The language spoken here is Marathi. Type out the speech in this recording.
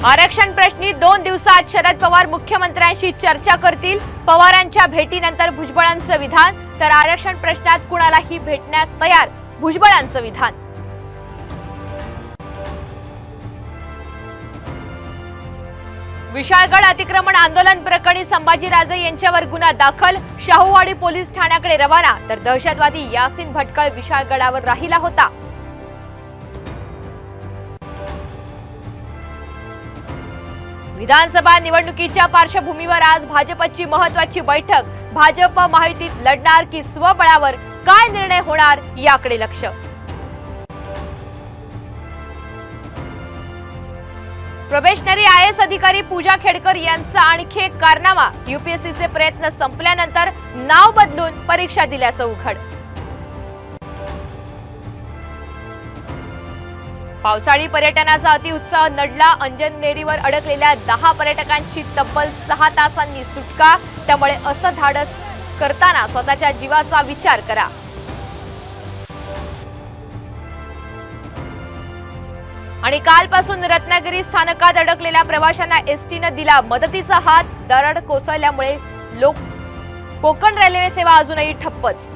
आरक्षण प्रश्नी 2 दिवसात शरद पवार मुख्यमंत्र्यांशी चर्चा करतील। पवारांच्या भेटीनंतर भुजबळांचं विधान, तर आरक्षण प्रश्नात कुणालाही भेटण्यास तयार भुजबळांचं विधान। विशाळगड अतिक्रमण आंदोलन प्रकरणी संभाजीराजे यांच्यावर गुन्हा दाखल, शाहूवाडी पोलीस ठाण्याकडे रवाना, तर दहशतवादी यासिन भटकळ विशाळगडावर राहिला होता। विधानसभा निवडणुकीच्या पार्श्वभूमीवर आज भाजपची महत्त्वाची बैठक। भाजप महायुतीत लढणार की स्वबळावर, काय निर्णय होणार याकडे लक्ष। प्रोबेशनरी आयएएस अधिकारी पूजा खेडकर यांचा आणखी एक कारनामा, यूपीएससीचे प्रयत्न संपल्यानंतर नाव बदलून परीक्षा दिल्याचं उघड। पावसाळी पर्यटनाचा अतिउत्साह नडला, अंजनेरीवर अडकलेल्या 10 पर्यटकांची तब्बल 6 तासांनी सुटका, त्यामुळे असं धाडस करताना स्वतःच्या जीवाचा विचार करा। आणि कालपासून रत्नागिरी स्थानकात अडकलेल्या प्रवाशांना एसटीने दिला मदतीचा हात, दरड कोसळल्यामुळे कोकण रेल्वे सेवा अजूनही ठप्पच।